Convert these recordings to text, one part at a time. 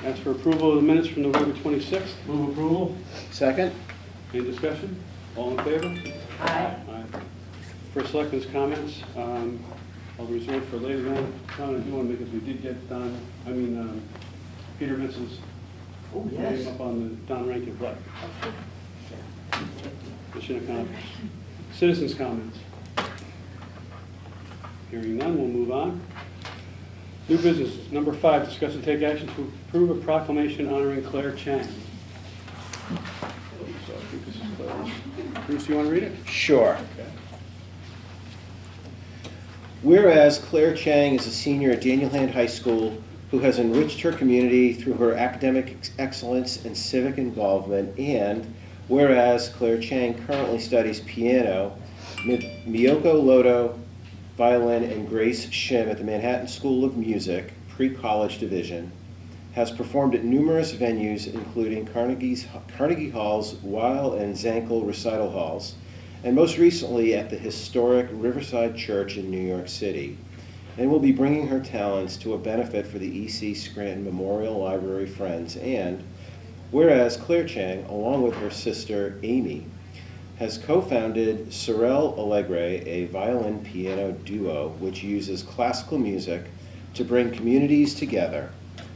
Ask for approval of the minutes from November 26th. Move approval. Second? Any discussion? All in favor? Aye. Aye. First Selectmen's comments, I'll reserve for later on doing because we did get Peter Vincent's name up on the Don Rankin flag. Mission accomplished. Citizens' comments. Hearing none, we'll move on. New business, number 5, discuss and take action to approve a proclamation honoring Claire Chang. So I think this is Claire. Bruce, you want to read it? Sure. Okay. Whereas Claire Chang is a senior at Daniel Hand High School who has enriched her community through her academic excellence and civic involvement, and whereas Claire Chang currently studies piano, Miyoko Loto, violin, and Grace Shim at the Manhattan School of Music, pre-college division, has performed at numerous venues including Carnegie Hall's Weil and Zankel recital halls, and most recently at the historic Riverside Church in New York City, and will be bringing her talents to a benefit for the E.C. Scranton Memorial Library Friends. And whereas Claire Chang, along with her sister Amy, has co-founded Sorel Allegre, a violin-piano duo which uses classical music to bring communities together.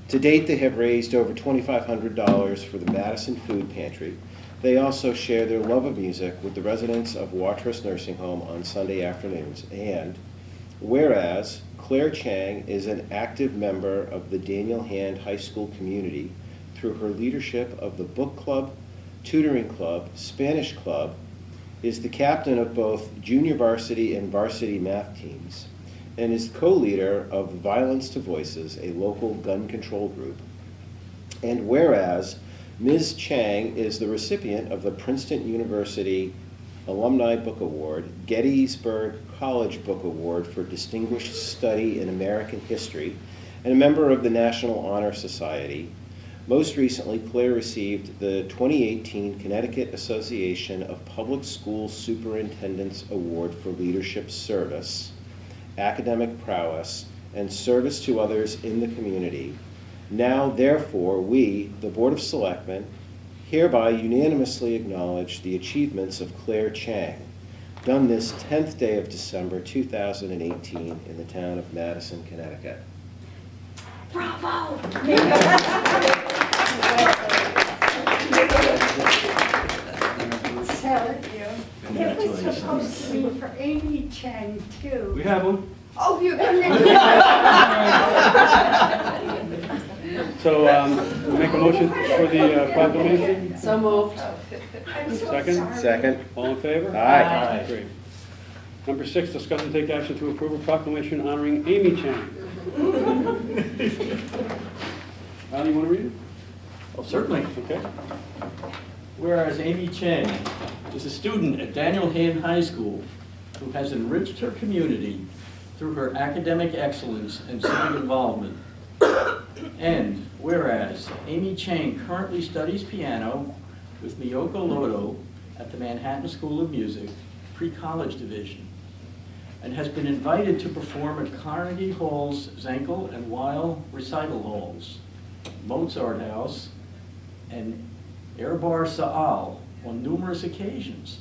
To date, they have raised over $2,500 for the Madison Food Pantry. They also share their love of music with the residents of Watrous Nursing Home on Sunday afternoons. And whereas Claire Chang is an active member of the Daniel Hand High School community through her leadership of the book club, tutoring club, Spanish club, is the captain of both junior varsity and varsity math teams, and is co-leader of Violence to Voices, a local gun control group. And whereas Ms. Chang is the recipient of the Princeton University Alumni Book Award, Gettysburg College Book Award for Distinguished Study in American History, and a member of the National Honor Society. Most recently, Claire received the 2018 Connecticut Association of Public School Superintendents Award for Leadership Service, academic prowess, and service to others in the community. Now, therefore, we, the Board of Selectmen, hereby unanimously acknowledge the achievements of Claire Chang, done this 10th day of December 2018 in the town of Madison, Connecticut. Bravo! Tell you. It was supposed to be for Amy Chang too. We have one. Oh, you're gonna So we make a motion for the proclamation. So moved. I'm so Second? sorry. Second? All in favor? Aye. Great. Number 6, discuss and take action to approve a proclamation honoring Amy Chang. Al, you want to read it? Oh, certainly. Okay. Whereas Amy Chang is a student at Daniel Hand High School who has enriched her community through her academic excellence and civic involvement. And whereas Amy Chang currently studies piano with Miyoko Loto at the Manhattan School of Music, pre-college division, and has been invited to perform at Carnegie Hall's Zankel and Weil recital halls, Mozart House, and Erbar Saal on numerous occasions.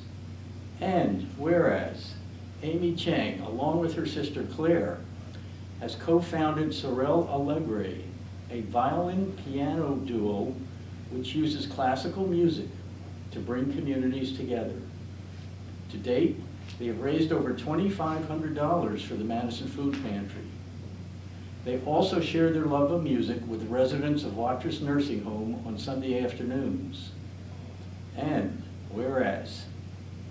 And whereas Amy Chang, along with her sister Claire, has co-founded Sorel Allegre, a violin-piano duo which uses classical music to bring communities together. To date, they have raised over $2,500 for the Madison Food Pantry. They also share their love of music with the residents of Watrous Nursing Home on Sunday afternoons. And whereas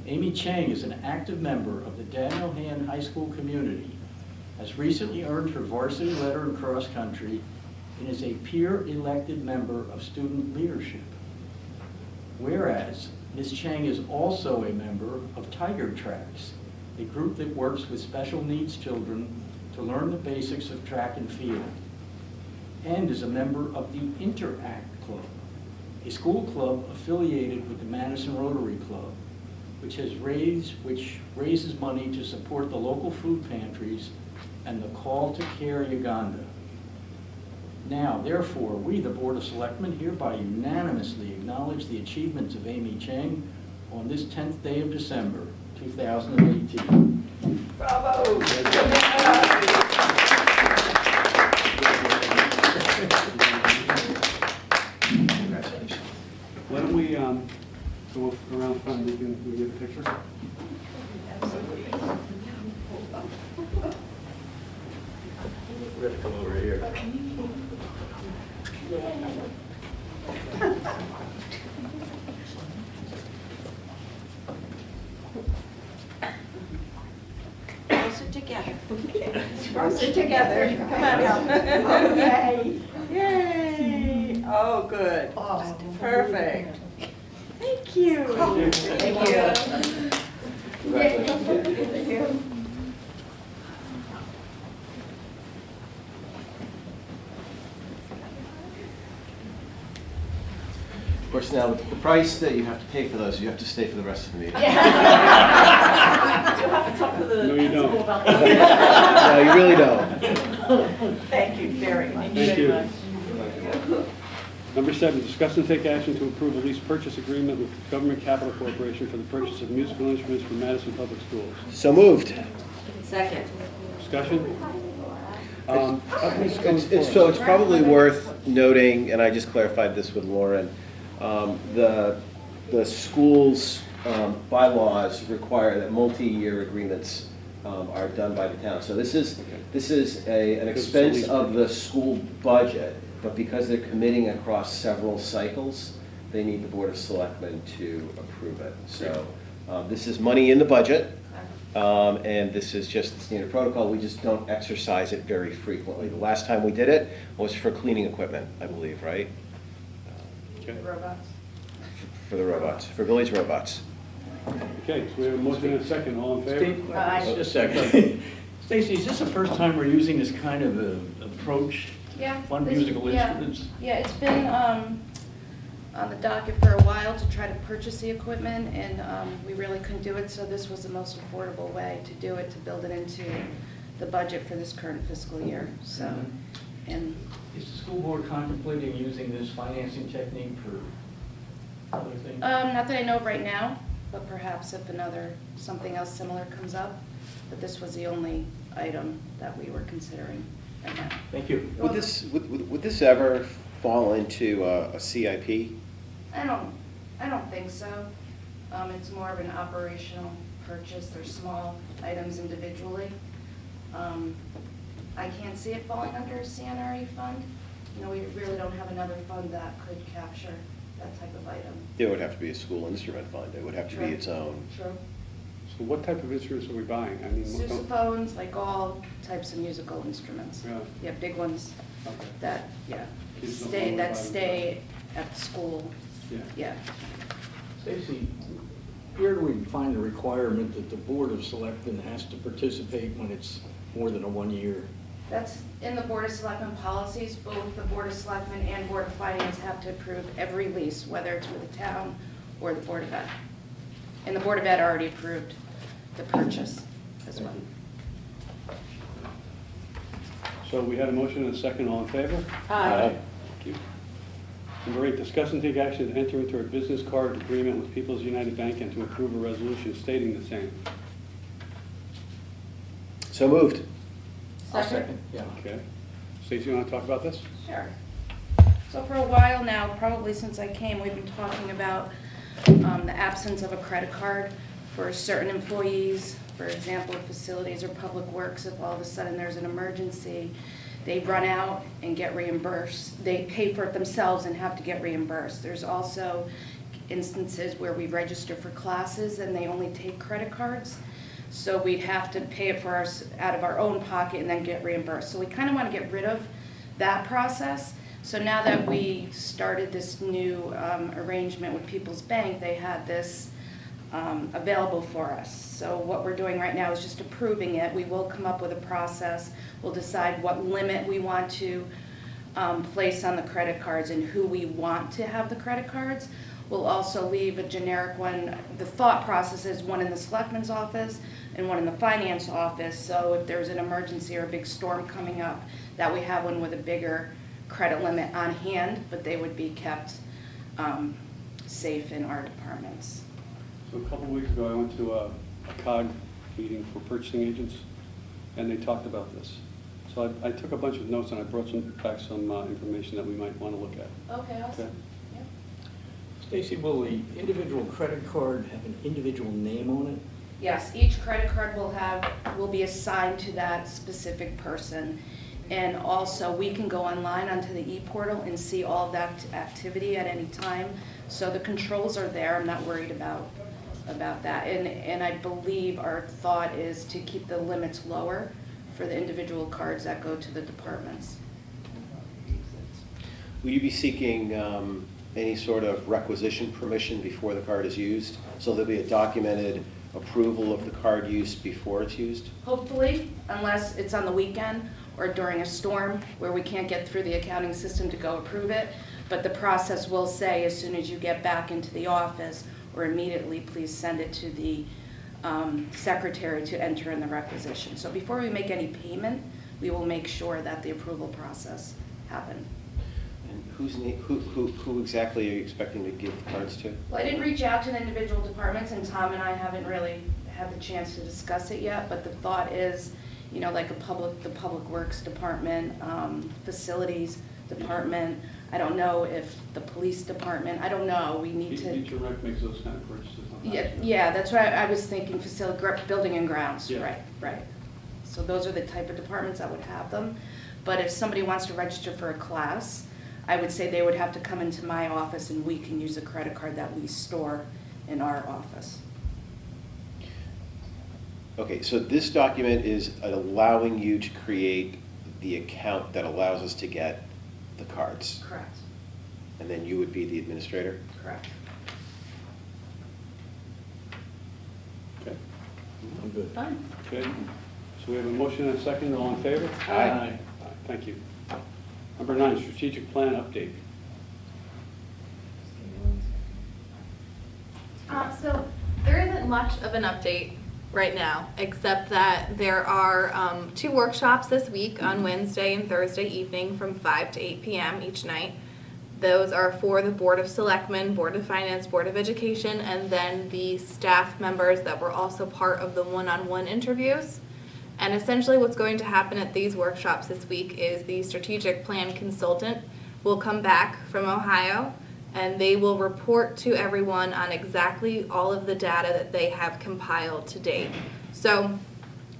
Amy Chang is an active member of the Daniel Hand High School community, has recently earned her varsity letter in cross country, and is a peer-elected member of student leadership. Whereas Ms. Chang is also a member of Tiger Tracks, a group that works with special needs children to learn the basics of track and field, and is a member of the Interact Club, a school club affiliated with the Madison Rotary Club, which raises money to support the local food pantries and the Call to Care Uganda. Now, therefore, we, the Board of Selectmen, hereby unanimously acknowledge the achievements of Amy Chang on this 10th day of December, 2018. Bravo. Why don't we go around front and we can get a picture? We're going to come over here. Closer together. Closer together. Come on now. Okay. Yay. Oh, good. Oh, Perfect. Thank you. Thank you. Thank you. Of course, now, the price that you have to pay for those, you have to stay for the rest of the meeting. You'll have to talk to the No, you don't. principal about that. No, you really don't. Thank you very much. Thank you. Number 7, discuss and take action to approve a lease purchase agreement with Government Capital Corporation for the purchase of musical instruments for Madison Public Schools. So moved. Second. Discussion? How come this goes So it's probably worth noting, and I just clarified this with Lauren, the school's bylaws require that multi-year agreements are done by the town. So this is an expense of the school budget, but because they're committing across several cycles, they need the Board of Selectmen to approve it. So this is money in the budget, and this is just the standard protocol. We just don't exercise it very frequently. The last time we did it was for cleaning equipment, I believe, right? Okay. Robots. For the robots, for Billy's robots. Okay, so we have a motion and a second. All in favor? Steve, Aye. just a second. Stacy, is this the first time we're using this kind of approach? Yeah. Fun this- musical yeah. instruments? Yeah, it's been on the docket for a while to try to purchase the equipment, and we really couldn't do it, so this was the most affordable way to do it, to build it into the budget for this current fiscal year, so, and Is the school board contemplating using this financing technique for other things? not that I know of right now, but perhaps if something else similar comes up, but this was the only item that we were considering right now. Thank you. Would this ever fall into a CIP? I don't think so. It's more of an operational purchase. They're small items individually. I can't see it falling under a CNRE fund. You know, we really don't have another fund that could capture that type of item. It would have to be a school instrument fund. It would have to be Sure. its own. True. So what type of instruments are we buying? I mean, what don't- Sousaphones, like all types of musical instruments. Yeah. Yeah, big ones Okay. that, yeah, Kids don't stay know about it. at the school. Yeah. Yeah. Stacy, where do we find the requirement that the Board of Selectmen has to participate when it's more than a 1 year? That's in the Board of Selectmen policies. Both the Board of Selectmen and Board of Finance have to approve every lease, whether it's for the town or the Board of Ed. And the Board of Ed already approved the purchase as well. So we had a motion and a second. All in favor? Aye. Thank you. Number 8, discuss and take action to enter into a business card agreement with People's United Bank and to approve a resolution stating the same. So moved. I'll Second. Yeah. Okay. Stacy, you want to talk about this? Sure. So for a while now, probably since I came, we've been talking about the absence of a credit card for certain employees. For example, facilities or public works, if all of a sudden there's an emergency, they run out and get reimbursed. They pay for it themselves and have to get reimbursed. There's also instances where we register for classes and they only take credit cards. So we'd have to pay it for out of our own pocket and then get reimbursed. So we kind of want to get rid of that process. So now that we started this new arrangement with People's Bank, they had this available for us. So what we're doing right now is just approving it. We will come up with a process. We'll decide what limit we want to place on the credit cards and who we want to have the credit cards. We'll also leave a generic one. The thought process is one in the selectman's office and one in the finance office. So if there's an emergency or a big storm coming up, that we have one with a bigger credit limit on hand, but they would be kept safe in our departments. So a couple weeks ago, I went to a COG meeting for purchasing agents, and they talked about this. So I took a bunch of notes and I brought back some information that we might want to look at. Okay, Okay? Stacy, will the individual credit card have an individual name on it? Yes, each credit card will be assigned to that specific person. And also, we can go online onto the e-portal and see all of that activity at any time. So the controls are there. I'm not worried about that. And I believe our thought is to keep the limits lower for the individual cards that go to the departments. Will you be seeking any sort of requisition permission before the card is used? So there'll be a documented approval of the card use before it's used? Hopefully, unless it's on the weekend or during a storm where we can't get through the accounting system to go approve it. But the process will say, as soon as you get back into the office or immediately, please send it to the secretary to enter in the requisition. So before we make any payment, we will make sure that the approval process happened. And who exactly are you expecting to give the cards to? Well, I didn't reach out to the individual departments, and Tom and I haven't really had the chance to discuss it yet, but the thought is, you know, like the Public Works Department, Facilities Department. I don't know if the Police Department, I don't know, we need to. Beach and Rec makes those kind of purchases. Yeah, that's right, I was thinking building and grounds, Yeah. right. So those are the type of departments that would have them. But if somebody wants to register for a class, I would say they would have to come into my office and we can use a credit card that we store in our office. Okay, so this document is allowing you to create the account that allows us to get the cards. Correct, And then you would be the administrator? correct. Okay. I'm good. Fine. Okay. So we have a motion and a second. All in favor? Aye. Aye. Thank you. Number 9, strategic plan update. So there isn't much of an update right now, except that there are 2 workshops this week on Wednesday and Thursday evening from 5 to 8 p.m. each night. Those are for the Board of Selectmen, Board of Finance, Board of Education, and then the staff members that were also part of the one-on-one interviews. And essentially what's going to happen at these workshops this week is the strategic plan consultant will come back from Ohio and they will report to everyone on exactly all of the data that they have compiled to date. So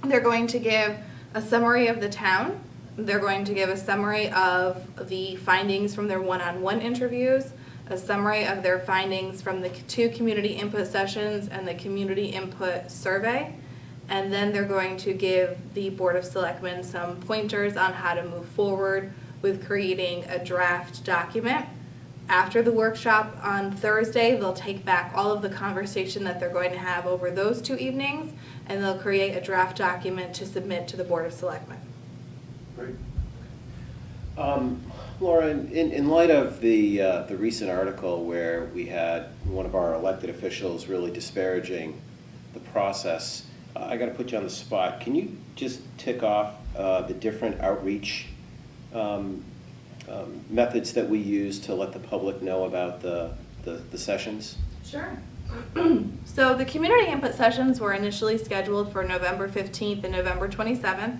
they're going to give a summary of the town. They're going to give a summary of the findings from their one-on-one interviews, a summary of their findings from the 2 community input sessions and the community input survey. And then they're going to give the Board of Selectmen some pointers on how to move forward with creating a draft document. After the workshop on Thursday, they'll take back all of the conversation that they're going to have over those 2 evenings, and they'll create a draft document to submit to the Board of Selectmen. Great. Laura, in light of the recent article where we had one of our elected officials really disparaging the process, I got to put you on the spot. Can you just tick off the different outreach methods that we use to let the public know about the sessions? Sure. So the community input sessions were initially scheduled for November 15th and November 27th.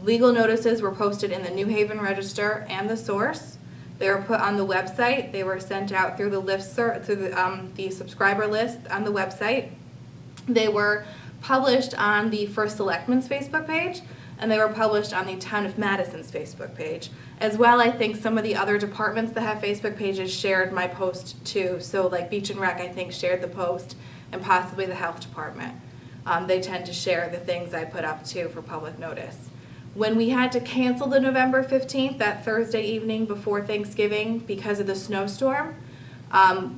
Legal notices were posted in the New Haven Register and the Source. They were put on the website. They were sent out through the subscriber list on the website. They were published on the First Selectmen's Facebook page, and they were published on the Town of Madison's Facebook page. As well, I think some of the other departments that have Facebook pages shared my post too. So like Beach and Rec, I think, shared the post, and possibly the Health Department. They tend to share the things I put up too for public notice. When we had to cancel the November 15th, that Thursday evening before Thanksgiving because of the snowstorm,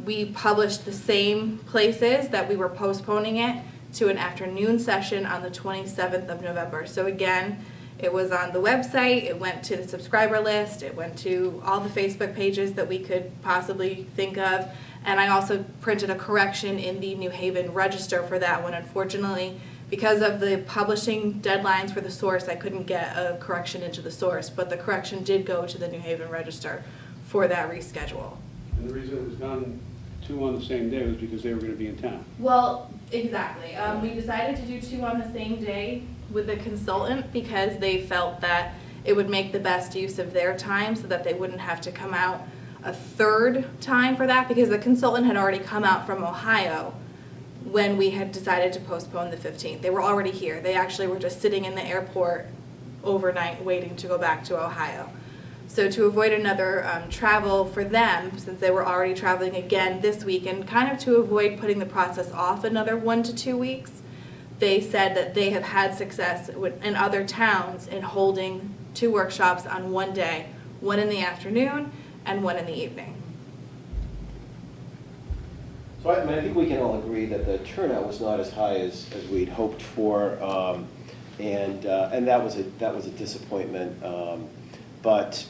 we published the same places that we were postponing it to an afternoon session on the 27th of November. So again, it was on the website, it went to the subscriber list, it went to all the Facebook pages that we could possibly think of, and I also printed a correction in the New Haven Register for that one. Unfortunately, Because of the publishing deadlines for the source, I couldn't get a correction into the source, but the correction did go to the New Haven Register for that reschedule. And the reason it was done 2 on the same day was because they were going to be in town. Well, exactly. We decided to do 2 on the same day with the consultant because they felt that it would make the best use of their time so that they wouldn't have to come out a 3rd time for that, because the consultant had already come out from Ohio when we had decided to postpone the 15th. They were already here. They actually were just sitting in the airport overnight waiting to go back to Ohio. So to avoid another travel for them, since they were already traveling again this week, and kind of to avoid putting the process off another 1 to 2 weeks, they said that they have had success in other towns in holding 2 workshops on one day, one in the afternoon and one in the evening. So I think we can all agree that the turnout was not as high as we'd hoped for, and that was a disappointment. But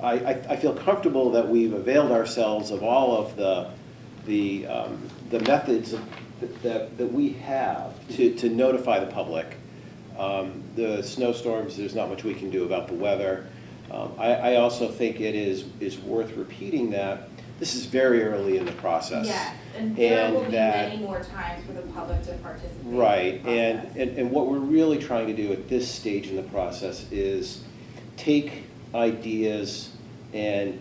I feel comfortable that we've availed ourselves of all of the methods that we have to notify the public. The snowstorms, there's not much we can do about the weather. I also think it is worth repeating that this is very early in the process. Yes, and there will be that, many more times for the public to participate. Right, in the process. and what we're really trying to do at this stage in the process is take ideas and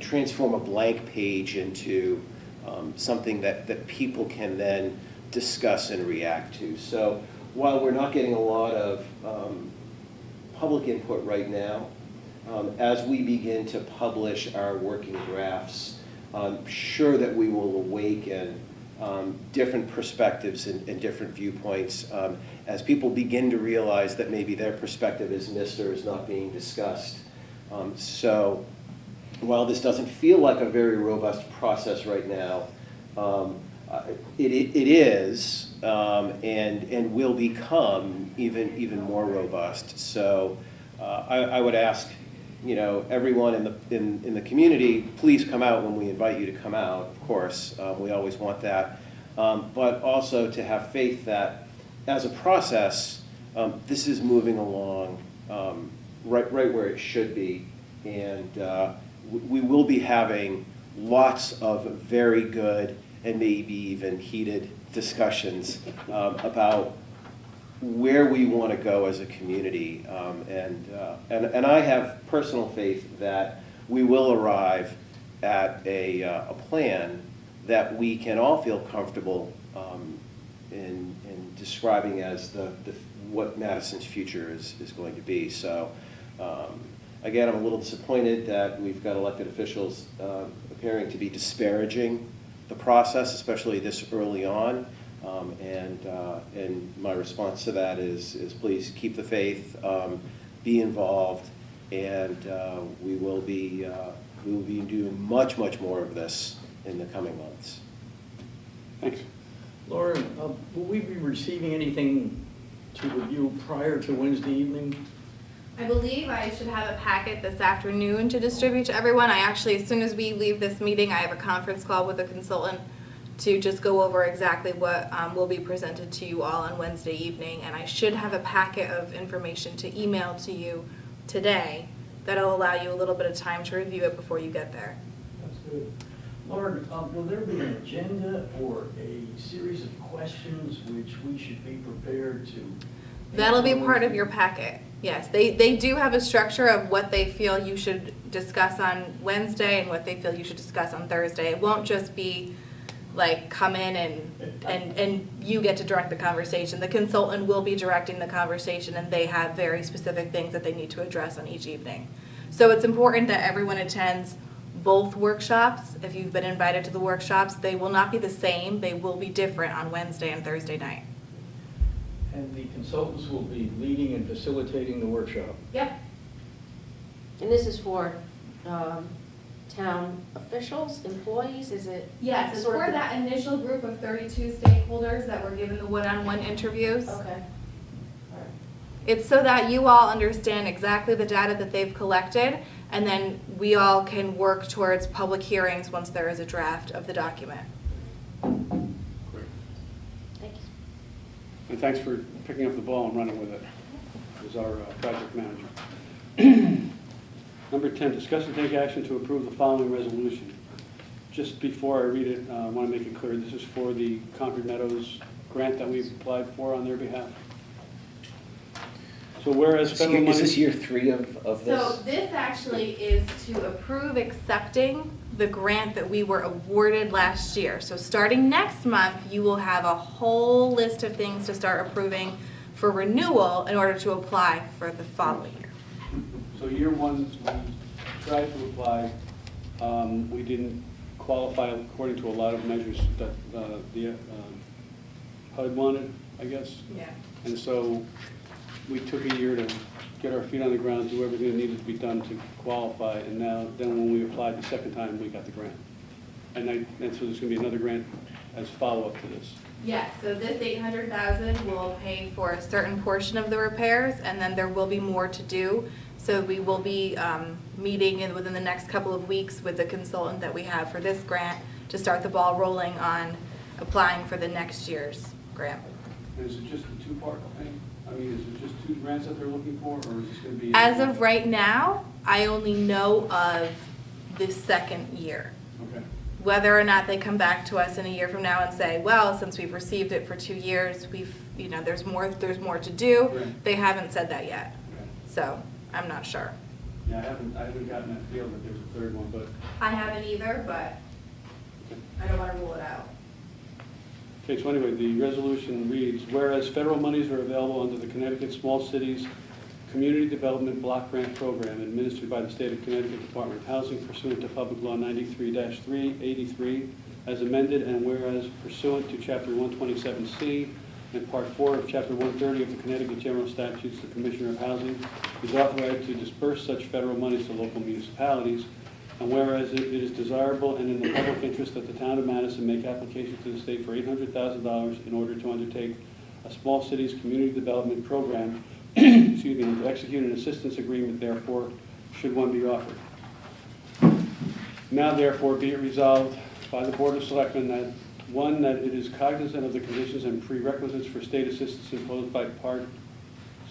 transform a blank page into something that people can then discuss and react to. So while we're not getting a lot of public input right now, as we begin to publish our working drafts, I'm sure that we will awaken different perspectives and different viewpoints as people begin to realize that maybe their perspective is missed or is not being discussed. So while this doesn't feel like a very robust process right now, it is and will become even more robust. So I would ask, everyone in the community, please come out when we invite you to come out. Of course, we always want that, but also to have faith that as a process, this is moving along right where it should be, and we will be having lots of very good and maybe even heated discussions about where we want to go as a community, and I have personal faith that we will arrive at a plan that we can all feel comfortable in describing as what Madison's future is going to be. So again, I'm a little disappointed that we've got elected officials appearing to be disparaging the process, especially this early on. And my response to that is please keep the faith, be involved, and we will be doing much more of this in the coming months. Thanks. Laura, will we be receiving anything to review prior to Wednesday evening? I believe I should have a packet this afternoon to distribute to everyone. I actually, as soon as we leave this meeting, I have a conference call with the consultant to just go over exactly what will be presented to you all on Wednesday evening. And I should have a packet of information to email to you today that'll allow you a little bit of time to review it before you get there. That's good. Laura, will there be an agenda or a series of questions which we should be prepared to? That'll be part of your packet. Yes, they do have a structure of what they feel you should discuss on Wednesday and what they feel you should discuss on Thursday. It won't just be like come in and you get to direct the conversation. The consultant will be directing the conversation, and they have very specific things that they need to address on each evening. So it's important that everyone attends both workshops. If you've been invited to the workshops, they will not be the same. They will be different on Wednesday and Thursday night. And the consultants will be leading and facilitating the workshop. Yep. And this is for town officials, employees, is it? Yes, it's sort for of- that initial group of 32 stakeholders that were given the one-on-one interviews. Okay. It's so that you all understand exactly the data that they've collected, and then we all can work towards public hearings once there is a draft of the document. Thank you. And thanks for picking up the ball and running with it, as our project manager. Number 10, discuss and take action to approve the following resolution. Just before I read it, I want to make it clear, this is for the Concord Meadows grant that we've applied for on their behalf. So whereas federal money... Is this year 3 of this? So this actually is to approve accepting the grant that we were awarded last year. So starting next month, you will have a whole list of things to start approving for renewal in order to apply for the following year. So year 1, we tried to apply. We didn't qualify according to a lot of measures that the HUD wanted, I guess. Yeah. And so we took a year to get our feet on the ground, do everything that needed to be done to qualify, and then when we applied the second time, we got the grant. And so there's going to be another grant as follow-up to this. Yes, so this $800,000 will pay for a certain portion of the repairs, and then there will be more to do. So we will be meeting within the next couple of weeks with the consultant that we have for this grant to start the ball rolling on applying for the next year's grant. And is it just a two-part thing? I mean, is it just 2 grants that they're looking for, or is this going to be... As of right now, I only know of the second year. Okay. Whether or not they come back to us in a year from now and say, well, since we've received it for 2 years, there's more to do. Right. They haven't said that yet. Okay. So I'm not sure. Yeah, I haven't gotten that feel that there's a third one, but... I haven't either, but I don't want to rule it out. Okay, so anyway, the resolution reads, whereas federal monies are available under the Connecticut Small Cities Community Development Block Grant Program administered by the State of Connecticut Department of Housing pursuant to Public Law 93-383 as amended, and whereas pursuant to Chapter 127C and Part 4 of Chapter 130 of the Connecticut General Statutes, the Commissioner of Housing is authorized to disperse such federal monies to local municipalities. And whereas it is desirable and in the public interest that the town of Madison make application to the state for $800,000 in order to undertake a small cities community development program, excuse me, and to execute an assistance agreement, therefore, should one be offered. Now, therefore, be it resolved by the Board of Selectmen that, 1, that it is cognizant of the conditions and prerequisites for state assistance imposed by Part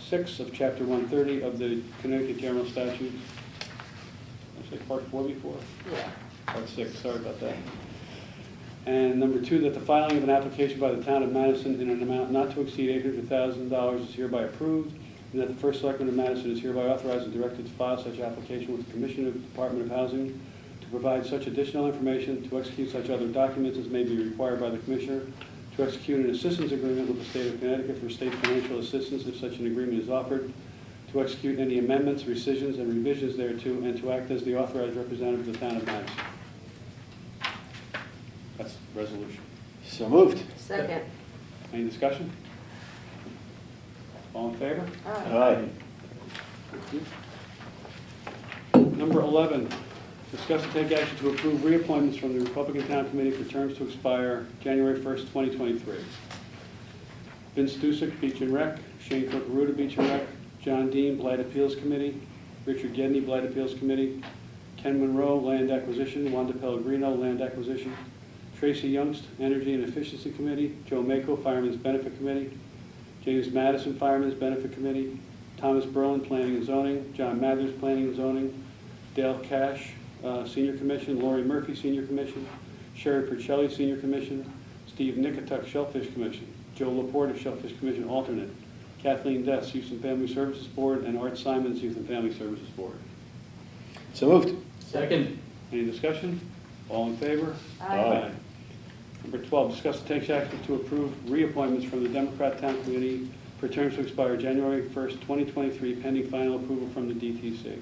6 of Chapter 130 of the Connecticut General Statutes. Did I say Part 4 before? Yeah. Part 6, sorry about that. And number 2, that the filing of an application by the town of Madison in an amount not to exceed $800,000 is hereby approved, and that the first selectman of Madison is hereby authorized and directed to file such application with the Commissioner of the Department of Housing to provide such additional information, to execute such other documents as may be required by the Commissioner, to execute an assistance agreement with the State of Connecticut for state financial assistance if such an agreement is offered, to execute any amendments, rescissions, and revisions thereto, and to act as the authorized representative of the town of Madison. That's the resolution. So moved. Second. Any discussion? All in favor? Aye. Thank you. Number 11, discuss and take action to approve reappointments from the Republican Town Committee for terms to expire January 1st, 2023. Vince Dusick, Beach and Rec; Shane Cook-Ruda, Beach and Rec; John Dean, Blight Appeals Committee; Richard Gedney, Blight Appeals Committee; Ken Monroe, Land Acquisition; Wanda Pellegrino, Land Acquisition; Tracy Youngst, Energy and Efficiency Committee; Joe Mako, Fireman's Benefit Committee; James Madison, Fireman's Benefit Committee; Thomas Berlin, Planning and Zoning; John Mathers, Planning and Zoning; Dale Cash, Senior Commission; Lori Murphy, Senior Commission; Sherry Percelli, Senior Commission; Steve Nicotuck, Shellfish Commission; Joe Laporte, Shellfish Commission Alternate; Kathleen Dess, Youth and Family Services Board; and Art Simons, Youth and Family Services Board. So moved. Second. Any discussion? All in favor? Aye. Number 12, discuss and take action to approve reappointments from the Democrat Town Committee for terms to expire January 1st, 2023, pending final approval from the DTC.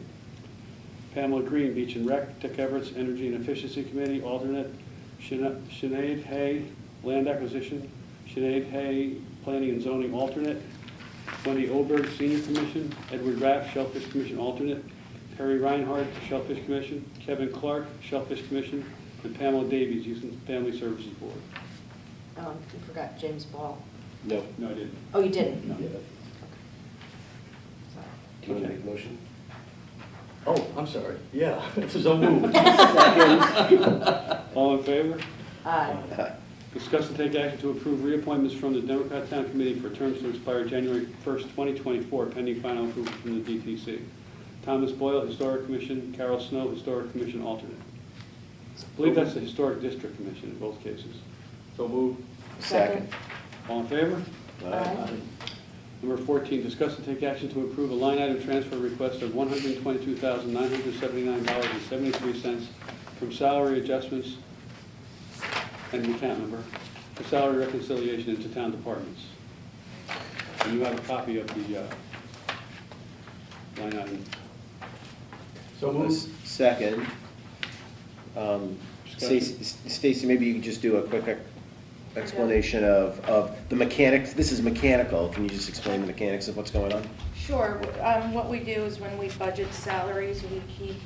Pamela Green, Beach and Rec; Dick Everett's Energy and Efficiency Committee, alternate; Sinead Hay, Land Acquisition; Sinead Hay, Planning and Zoning, alternate; Wendy Oberg, Senior Commission; Edward Raff, Shellfish Commission, alternate; Terry Reinhardt, Shellfish Commission; Kevin Clark, Shellfish Commission; and Pamela Davies, Youth and Family Services Board. You forgot James Ball. No. No, I didn't. Oh, you didn't? No. Yeah. Sorry. Do you want to make a motion? Oh, I'm sorry. Yeah, so moved. Second. All in favor? Aye. Aye. Discuss and take action to approve reappointments from the Democrat Town Committee for terms to expire January 1st, 2024, pending final approval from the DTC. Thomas Boyle, Historic Commission, Carol Snow, Historic Commission alternate. I believe that's the Historic District Commission in both cases. So move. Second. All in favor? Aye. Number 14, discuss and take action to approve a line item transfer request of $122,979.73 from salary adjustments and the account number for salary reconciliation into town departments. And you have a copy of the line item. So move. Second. Stacy, maybe you could just do a quick explanation of the mechanics. This is mechanical. Can you just explain the mechanics of what's going on? Sure. What we do is when we budget salaries, we keep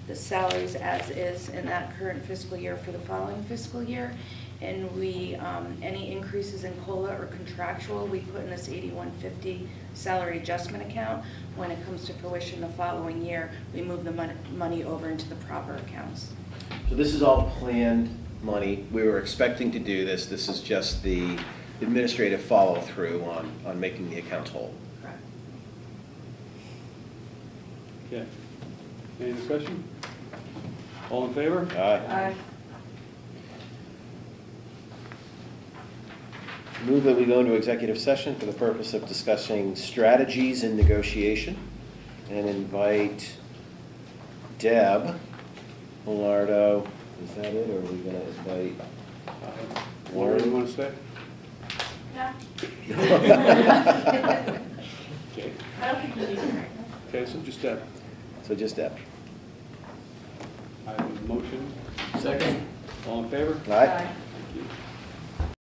the salaries as is in that current fiscal year for the following fiscal year. And we, any increases in COLA or contractual, we put in this 8150 salary adjustment account. When it comes to fruition the following year, we move the money over into the proper accounts. So this is all planned money. We were expecting to do this. This is just the administrative follow-through on making the accounts whole. Correct. Okay. Any discussion? All in favor? Aye. Move that we go into executive session for the purpose of discussing strategies in negotiation and invite Deb Millardo. Is that it, or are we going to invite Laura, you want to stay? Yeah. Okay. I don't think you need to right now. Okay, so just Deb. So just Deb. I have a motion. Second. All in favor? Aye.